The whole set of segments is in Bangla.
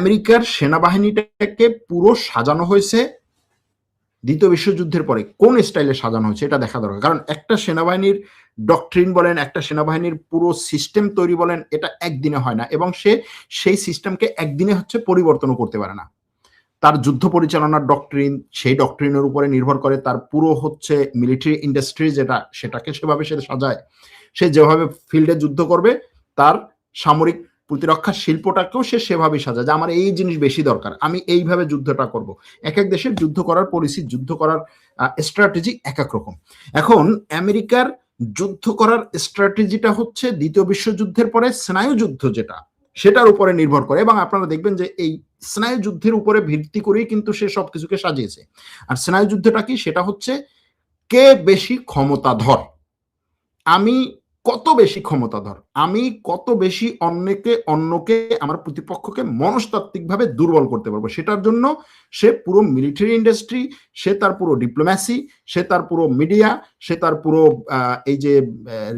আমেরিকার সেনাবাহিনীটাকে পুরো সাজানো হয়েছে দ্বিতীয় বিশ্বযুদ্ধের পরে কোন স্টাইলে সাজানো হয়েছে এটা দেখা দরকার। কারণ একটা সেনাবাহিনীর ডক্ট্রিন বলেন, একটা সেনাবাহিনীর পুরো সিস্টেম তৈরি বলেন, এটা একদিনে হয় না, এবং সেই সিস্টেমকে একদিনে পরিবর্তনও করতে পারে না। তার যুদ্ধ পরিচালনার ডক্ট্রিন, সেই ডক্ট্রিনের উপরে নির্ভর করে তার পুরো মিলিটারি ইন্ডাস্ট্রি সেটাকে সেভাবে সে সাজায়। সে যেভাবে ফিল্ডে যুদ্ধ করবে তার সামরিক প্রতিরক্ষা শিল্পটাকেও সে সেভাবে সাজায় যে আমার এই জিনিস বেশি দরকার, আমি এইভাবে যুদ্ধটা করব। এক এক দেশের যুদ্ধ করার পলিসি, যুদ্ধ করার স্ট্র্যাটেজি এক এক রকম। এখন আমেরিকার যুদ্ধ করার স্ট্র্যাটেজিটা দ্বিতীয় বিশ্বযুদ্ধের পরে স্নায়ু যুদ্ধ সেটার উপরে নির্ভর করে, এবং আপনারা দেখবেন যে এই স্নায়ু যুদ্ধের উপরে ভিত্তি করেই কিন্তু সে সবকিছুকে সাজিয়েছে। আর স্নায়ু যুদ্ধটা কি? সেটা কে বেশি ক্ষমতাধর, আমি কত বেশি ক্ষমতাধর, আমি কত বেশি অন্যকে আমার প্রতিপক্ষকে মনস্তাত্ত্বিকভাবে দুর্বল করতে পারবো। সেটার জন্য সে পুরো মিলিটারি ইন্ডাস্ট্রি, সে তার পুরো ডিপ্লোম্যাসি, সে তার পুরো মিডিয়া, সে তার পুরো এই যে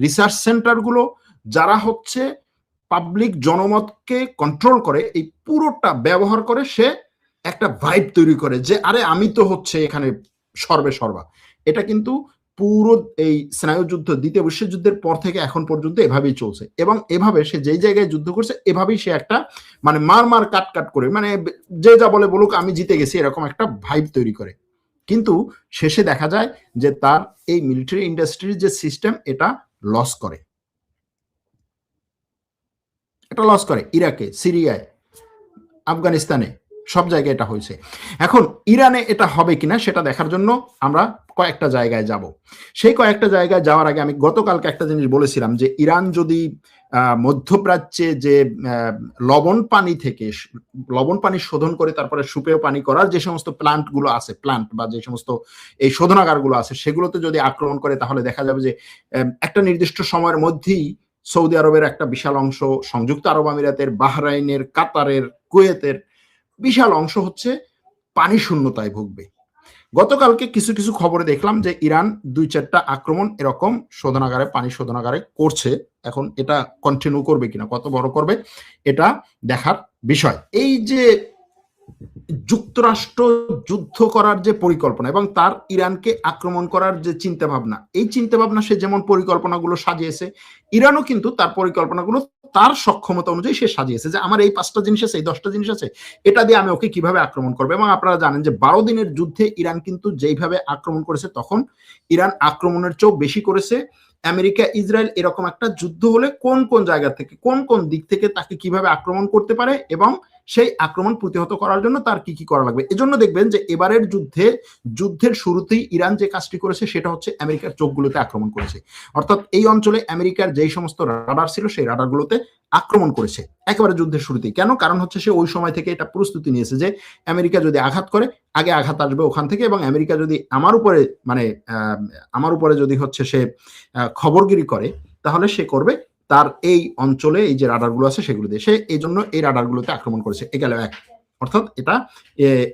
রিসার্চ সেন্টারগুলো, যারা পাবলিক জনমতকে কন্ট্রোল করে, এই পুরোটা ব্যবহার করে সে একটা ভাইব তৈরি করে যে আরে আমি তো এখানে সর্বা। এটা কিন্তু পুরো এই স্নায়ু যুদ্ধ দ্বিতীয় বিশ্বযুদ্ধের পর থেকে এখন পর্যন্ত এভাবেই চলছে, এবং এভাবে সে যেই জায়গায় যুদ্ধ করছে এভাবেই সে একটা মার কাট করে, যে যা বলে বলুক আমি জিতে গেছি, এরকম একটা ভাইব তৈরি করে। কিন্তু শেষে দেখা যায় যে তার এই মিলিটারি ইন্ডাস্ট্রির যে সিস্টেম এটা লস করে, ইরাকে, সিরিয়ায়, আফগানিস্তানে, সব জায়গায় এটা হয়েছে। এখন ইরানে এটা হবে কিনা সেটা দেখার জন্য আমরা কয়েকটা জায়গায় যাব। সেই কয়েকটা জায়গায় যাওয়ার আগে আমি গতকালকে একটা জিনিস বলেছিলাম যে ইরান যদি মধ্যপ্রাচ্যে যে লবণ পানি শোধন করে তারপরে সুপেয় পানি করার যে সমস্ত প্ল্যান্ট বা যে সমস্ত এই শোধনাগারগুলো আছে সেগুলোতে যদি আক্রমণ করে, তাহলে দেখা যাবে যে একটা নির্দিষ্ট সময়ের মধ্যেই সৌদি আরবের একটা বিশাল অংশ, সংযুক্ত আরব আমিরাতের, বাহরাইনের, কাতারের, কুয়েতের বিশাল অংশ পানি শূন্যতায় ভুগবে। গতকালকে কিছু খবরে দেখলাম যে ইরান 2-4টা আক্রমণ এরকম পানি শোধনাগারে করছে। এখন এটা কন্টিনিউ করবে কিনা, কত বড় করবে, এটা দেখার বিষয়। এই যে যুক্তরাষ্ট্র যুদ্ধ করার যে পরিকল্পনা এবং তার ইরানকে আক্রমণ করার যে চিন্তা ভাবনা, এই চিন্তা ভাবনা সে যেমন পরিকল্পনাগুলো সাজিয়েছে, ইরানও কিন্তু তার পরিকল্পনাগুলো তার সক্ষমতা অনুযায়ী সে সাজিয়েছে যে আমার এই 5টা জিনিস আছে, এই 10টা জিনিস আছে, এটা দিয়ে আমি ওকে কিভাবে আক্রমণ করবো। এবং আপনারা জানেন যে 12 দিনের যুদ্ধে ইরান কিন্তু যেইভাবে আক্রমণ করেছে, তখন ইরান আক্রমণের চেয়েও বেশি করেছে। আমেরিকা ইসরায়েল এরকম একটা যুদ্ধ হলে কোন কোন জায়গা থেকে, কোন দিক থেকে তাকে কিভাবে আক্রমণ করতে পারে এবং সেই আক্রমণ প্রতিহত করার জন্য তার কি কি করা লাগবে। এজন্য দেখবেন যে এবারের যুদ্ধের শুরুতেই ইরান যে কাজটি করেছে সেটা আমেরিকার চোখগুলোতে আক্রমণ করেছে। অর্থাৎ এই অঞ্চলে আমেরিকার যেই সমস্ত রাডার ছিল সেই রাডারগুলোতে আক্রমণ করেছে একেবারে যুদ্ধের শুরুতেই। কেন? কারণ সে ওই সময় থেকে এটা প্রস্তুতি নিয়েছে যে আমেরিকা যদি আঘাত করে, আগে আঘাত আসবে ওখান থেকে, এবং আমেরিকা যদি আমার উপরে যদি সে খবরগিরি করে, তাহলে সে করবে তার এই অঞ্চলে এই যে রাডারগুলো আছে সেগুলো দিয়ে। সে এই জন্য এই রাডারগুলোতে আক্রমণ করেছে। এ গেল এক। অর্থাৎ এটা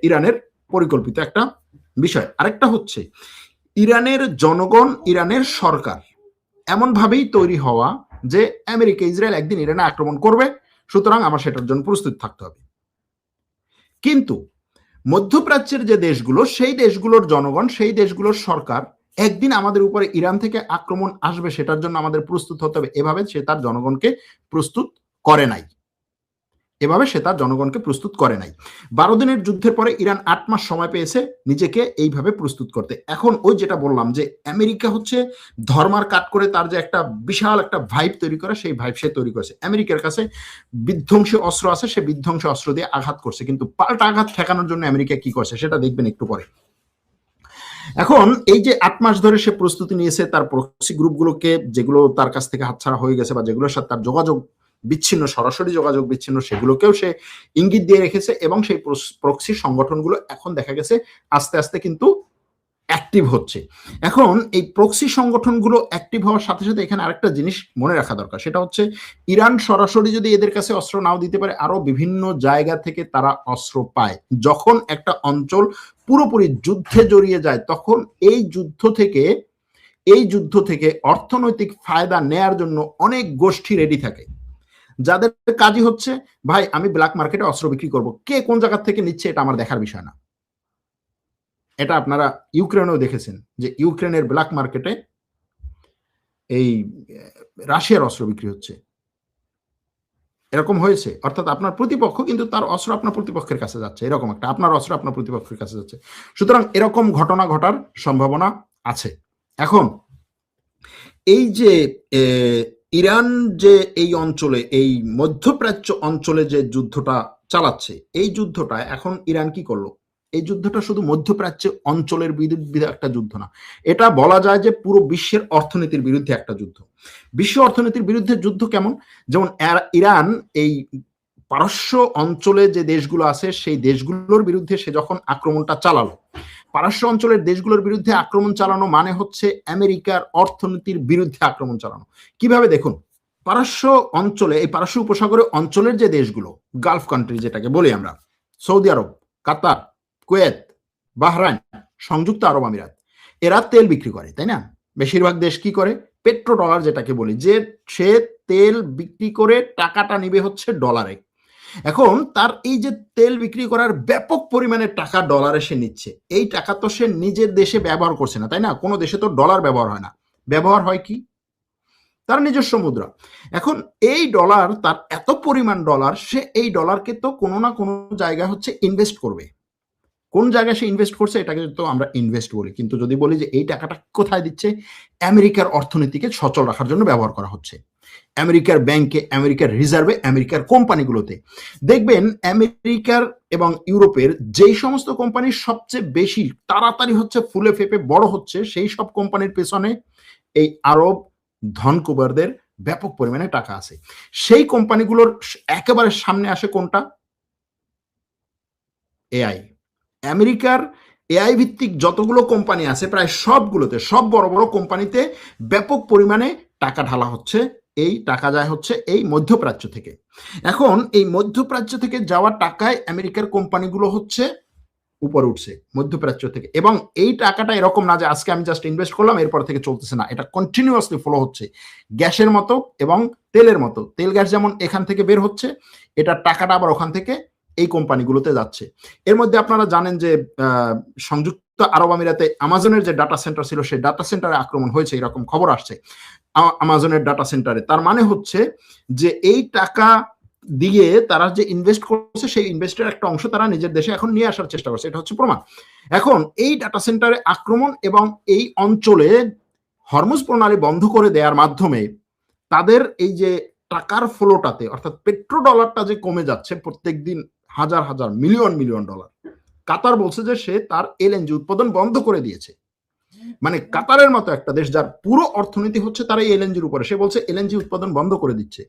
ইরানের পরিকল্পিত একটা বিষয়। আরেকটা ইরানের জনগণ, ইরানের সরকার এমন ভাবেই তৈরি হওয়া যে আমেরিকা ইসরায়েল একদিন ইরানে আক্রমণ করবে, সুতরাং আমার সেটার জন্য প্রস্তুত থাকতে হবে। কিন্তু মধ্যপ্রাচ্যের যে দেশগুলো, সেই দেশগুলোর জনগণ, সেই দেশগুলোর সরকার একদিন আমাদের উপরে ইরান থেকে আক্রমণ আসবে সেটার জন্য আমাদের প্রস্তুত হতে হবে, এভাবে সে তার জনগণকে প্রস্তুত করে নাই। 12 দিনের যুদ্ধের পরে ইরান 8 মাস সময় পেয়েছে নিজেকে এইভাবে প্রস্তুত করতে। এখন ওই যেটা বললাম যে আমেরিকা ধর্মার কাট করে তার যে একটা বিশাল একটা ভাইব তৈরি করে, সেই ভাইব সে তৈরি করেছে। আমেরিকার কাছে বিধ্বংসী অস্ত্র আছে, সে বিধ্বংসী অস্ত্র দিয়ে আঘাত করছে, কিন্তু পাল্টা আঘাত ঠেকানোর জন্য আমেরিকা কি করছে সেটা দেখবেন একটু পরে। এখন এই যে 8 মাস ধরে সে প্রস্তুতি নিয়েছে তার প্রক্সি গ্রুপগুলোকে, যেগুলো তার কাছ থেকে হাতছাড়া হয়ে গেছে বা যেগুলোর সাথে তার সরাসরি যোগাযোগ বিচ্ছিন্ন, সেগুলোকেও সে ইঙ্গিত দিয়ে রেখেছে, এবং সেই প্রক্সি সংগঠনগুলো এখন দেখা গেছে আস্তে আস্তে কিন্তু অ্যাক্টিভ হচ্ছে। এখন এই প্রক্সি সংগঠনগুলো অ্যাক্টিভ হওয়ার সাথে সাথে এখানে আরেকটা জিনিস মনে রাখা দরকার, সেটা ইরান সরাসরি যদি এদের কাছে অস্ত্র নাও দিতে পারে, আরো বিভিন্ন জায়গা থেকে তারা অস্ত্র পায়। যখন একটা অঞ্চল পুরোপুরি যুদ্ধে জড়িয়ে যায়, তখন এই যুদ্ধ থেকে অর্থনৈতিক ফায়দা নেয়ার জন্য অনেক গোষ্ঠী রেডি থাকে। যাদের কাজই হচ্ছে ভাই আমি ব্ল্যাক মার্কেটে অস্ত্র বিক্রি করব, কে কোন জায়গা থেকে নিচ্ছে এটা আমার দেখার বিষয় না। এটা আপনারা ইউক্রেনেও দেখেছেন যে ইউক্রেনের ব্ল্যাক মার্কেটে এই রাশিয়ার অস্ত্র বিক্রি হচ্ছে, এরকম হয়েছে। অর্থাৎ আপনার প্রতিপক্ষ কিন্তু তার অস্ত্র আপনার প্রতিপক্ষের কাছে যাচ্ছে, এরকম একটা, আপনার অস্ত্র আপনার প্রতিপক্ষের কাছে যাচ্ছে। সুতরাং এরকম ঘটনা ঘটার সম্ভাবনা আছে। এখন এই যে ইরান যে এই অঞ্চলে, এই মধ্যপ্রাচ্য অঞ্চলে যে যুদ্ধটা চালাচ্ছে, এই যুদ্ধটা এখন ইরান কি করলো? এই যুদ্ধটা শুধু মধ্যপ্রাচ্য অঞ্চলের বিরুদ্ধে একটা যুদ্ধ না, এটা বলা যায় যে পুরো বিশ্বের অর্থনীতির বিরুদ্ধে একটা যুদ্ধ। বিশ্ব অর্থনীতির বিরুদ্ধে যুদ্ধ কেমন? যেমন ইরান এই পারস্য অঞ্চলে যে দেশগুলো আছে সেই দেশগুলোর বিরুদ্ধে সে যখন আক্রমণটা চালালো, পারস্য অঞ্চলের দেশগুলোর বিরুদ্ধে আক্রমণ চালানো মানে হচ্ছে আমেরিকার অর্থনীতির বিরুদ্ধে আক্রমণ চালানো। কিভাবে দেখুন, পারস্য অঞ্চলে, এই পারস্য উপসাগরের অঞ্চলের যে দেশগুলো, গালফ কান্ট্রি যেটাকে বলি আমরা, সৌদি আরব, কাতার, কুয়েত, বাহরাইন, সংযুক্ত আরব আমিরাত, এরা তেল বিক্রি করে, তাই না? বেশিরভাগ দেশ কি করে? পেট্রো ডলার যেটাকে বলি, যে সে তেল বিক্রি করে টাকাটা নিবে হচ্ছে ডলারে। এখন তার এই যে তেল বিক্রি করার ব্যাপক পরিমাণে টাকা ডলারে সে নিচ্ছে, এই টাকা তো সে নিজের দেশে ব্যবহার করছে না, তাই না? কোনো দেশে তো ডলার ব্যবহার হয় না, ব্যবহার হয় কি? তার নিজস্ব মুদ্রা। এখন এই ডলার, তার এত পরিমাণ ডলার, সে এই ডলারকে তো কোনো না কোনো জায়গায় হচ্ছে ইনভেস্ট করবে। কোন জায়গায় সে ইনভেস্ট করছে এটাকে তো আমরা ইনভেস্ট বলি, কিন্তু যদি বলি যে এই টাকাটা কোথায় দিচ্ছে, আমেরিকার অর্থনীতিকে সচল রাখার জন্য ব্যবহার করা হচ্ছে, আমেরিকার ব্যাংকে, আমেরিকার রিজার্ভে, আমেরিকার কোম্পানিগুলোতে। দেখবেন আমেরিকার এবং ইউরোপের যেই সমস্ত কোম্পানি সবচেয়ে বেশি তাড়াতাড়ি হচ্ছে ফুলে ফেপে বড় হচ্ছে, সেই সব কোম্পানির পেছনে এই আরব ধনকুবেরদের ব্যাপক পরিমাণে টাকা আছে। সেই কোম্পানিগুলোর একেবারে সামনে আসে কোনটা? এআই। আমেরিকার এআই ভিত্তিক যতগুলো কোম্পানি আছে প্রায় সবগুলোতে, সব বড় বড় কোম্পানিতে ব্যাপক পরিমাণে টাকা ঢালা হচ্ছে। এই টাকা যায় হচ্ছে এই মধ্যপ্রাচ্য থেকে। এখন এই মধ্যপ্রাচ্য থেকে যাওয়া টাকায় আমেরিকার কোম্পানিগুলো হচ্ছে উপরে উঠছে মধ্যপ্রাচ্য থেকে, এবং এই টাকাটা এরকম না যে আজকে আমি জাস্ট ইনভেস্ট করলাম এরপর থেকে চলতেছে না, এটা কন্টিনিউয়াসলি ফলো হচ্ছে, গ্যাসের মতো এবং তেলের মতো। তেল গ্যাস যেমন এখান থেকে বের হচ্ছে, এটা টাকাটা আবার ওখান থেকে এই কোম্পানিগুলোতে যাচ্ছে। এর মধ্যে আপনারা জানেন যে সংযুক্ত আরব আমিরাতে আমাজনের যে ডাটা সেন্টার ছিল, সেই ডাটা সেন্টারে আক্রমণ হয়েছে, এরকম খবর আসছে আমাজনের ডাটা সেন্টারে। তার মানে হচ্ছে যে এই টাকা দিয়ে তারা যে ইনভেস্ট করছে, সেই ইনভেস্টের একটা অংশ তারা নিজের দেশে এখন নিয়ে আসার চেষ্টা করছে, এটা হচ্ছে প্রমাণ। এখন এই ডাটা সেন্টারে আক্রমণ এবং এই অঞ্চলে হরমুজ প্রণালী বন্ধ করে দেওয়ার মাধ্যমে তাদের এই যে টাকার ফ্লোটাতে, অর্থাৎ পেট্রো ডলারটা যে কমে যাচ্ছে প্রত্যেক দিন হাজার হাজার মিলিয়ন মিলিয়ন ডলার, কাতার বলছে যে সে তার এলএনজি উৎপাদন বন্ধ করে দিয়েছে। মানে কাতারের মতো একটা দেশ যার পুরো অর্থনীতি হচ্ছে তার এই এলএনজির উপরে, সে বলছে এলএনজি উৎপাদন বন্ধ করে দিচ্ছে।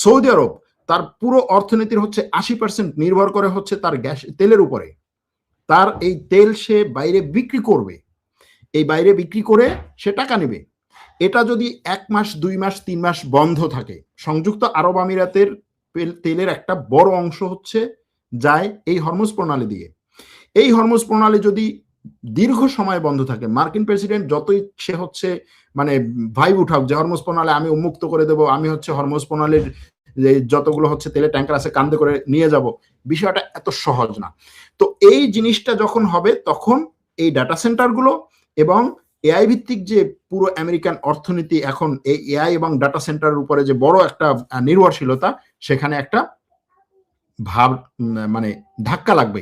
সৌদি আরব তার পুরো অর্থনীতির হচ্ছে 80% নির্ভর করে হচ্ছে তার গ্যাস তেলের উপরে, তার এই তেল সে বাইরে বিক্রি করবে, এই বাইরে বিক্রি করে সে টাকা নেবে। এটা যদি 1 মাস 2 মাস 3 মাস বন্ধ থাকে, সংযুক্ত আরব আমিরাতের তেলের একটা বড় অংশ হচ্ছে যায় এই হরমুজ প্রণালী দিয়ে। এই হরমুজ প্রণালী যদি দীর্ঘ সময় বন্ধ থাকে, মার্কিন প্রেসিডেন্ট যতই সে হচ্ছে মানে ভাইব উঠাক যে হরমুজ প্রণালী আমি উন্মুক্ত করে দেব, আমি হচ্ছে হরমুজ প্রণালীর যে যতগুলো হচ্ছে তেলের ট্যাঙ্কার আছে কান্দে করে নিয়ে যাব, বিষয়টা এত সহজ না। তো এই জিনিসটা যখন হবে তখন এই ডাটা সেন্টারগুলো এবং এআই ভিত্তিক যে পুরো আমেরিকান অর্থনীতি এখন এই এআই এবং ডাটা সেন্টারের উপরে যে বড় একটা নির্ভরশীলতা, সেখানে একটা ভাব মানে ধাক্কা লাগবে।